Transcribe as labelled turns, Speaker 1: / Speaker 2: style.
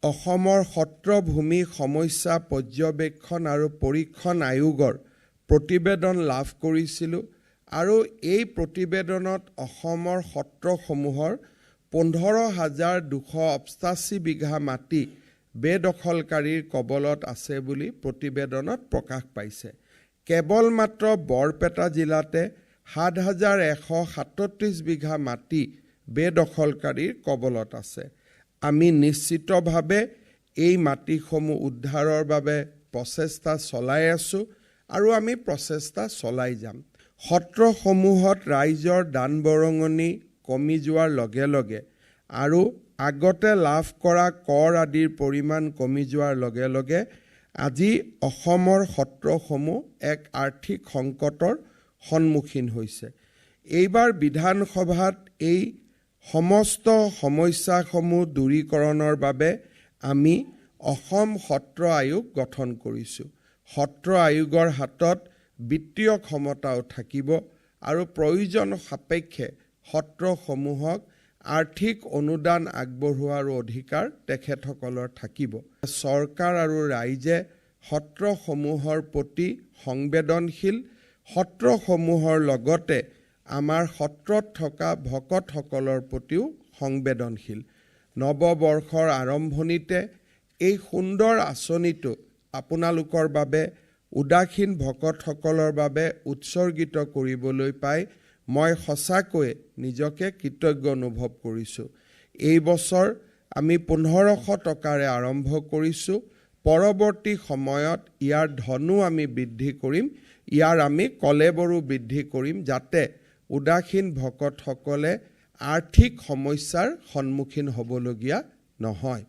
Speaker 1: অসমৰ সত্ৰভূমি সমস্যা পৰ্যবেক্ষণ আৰু পৰীক্ষণ আয়োগৰ প্ৰতিবেদন লাভ কৰিছিলোঁ আৰু এই প্ৰতিবেদনত অসমৰ সত্ৰসমূহৰ 15,288 বিঘা মাটি বেদখলকাৰীৰ কবলত আছে বুলি প্ৰতিবেদনত প্ৰকাশ পাইছে। কেৱল মাত্ৰ বৰপেটা জিলাতে 7,137 বিঘা মাটি বেদখলকাৰীৰ কবলত আছে। আমি নিশ্চিতভাৱে এই মাটিসমূহ উদ্ধাৰৰ বাবে প্ৰচেষ্টা চলাই আছোঁ আৰু আমি প্ৰচেষ্টা চলাই যাম। সত্ৰসমূহত ৰাইজৰ দান বৰঙণি কমি যোৱাৰ লগে লগে আৰু আগতে লাভ কৰা কৰ আদিৰ পৰিমাণ কমি যোৱাৰ লগে লগে আজি অসমৰ সত্ৰসমূহ এক আৰ্থিক সংকটৰ সন্মুখীন হৈছে। এইবাৰ বিধানসভাত এই সমস্ত সমস্যাসমূহ দূৰীকৰণৰ বাবে আমি অসম সত্ৰ আয়োগ গঠন কৰিছোঁ। সত্ৰ আয়োগৰ হাতত বিত্তীয় ক্ষমতাও থাকিব আৰু প্ৰয়োজন সাপেক্ষে সত্ৰসমূহক আৰ্থিক অনুদান আগবঢ়োৱাৰ অধিকাৰ তেখেতসকলৰ থাকিব। চৰকাৰ আৰু ৰাইজে সত্ৰসমূহৰ প্ৰতি সংবেদনশীল। সত্ৰসমূহৰ লগতে আমাৰ সত্ৰত থকা ভকতসকলৰ প্ৰতিও সংবেদনশীল। নৱবৰ্ষৰ আৰম্ভণিতে এই সুন্দৰ আঁচনিটো আপোনালোকৰ বাবে উদাসীন ভকতসকলৰ বাবে উৎসৰ্গিত কৰিবলৈ পাই মই সঁচাকৈয়ে নিজকে কৃতজ্ঞ অনুভৱ কৰিছোঁ। এই বছৰ আমি 1,500 টকাৰে আৰম্ভ কৰিছোঁ। পৰৱৰ্তী সময়ত ইয়াৰ ধনো আমি বৃদ্ধি কৰিম, ইয়াৰ আমি কলেবৰো বৃদ্ধি কৰিম, যাতে উদাসীন ভকতসকলে আৰ্থিক সমস্যাৰ সন্মুখীন হ'বলগীয়া নহয়।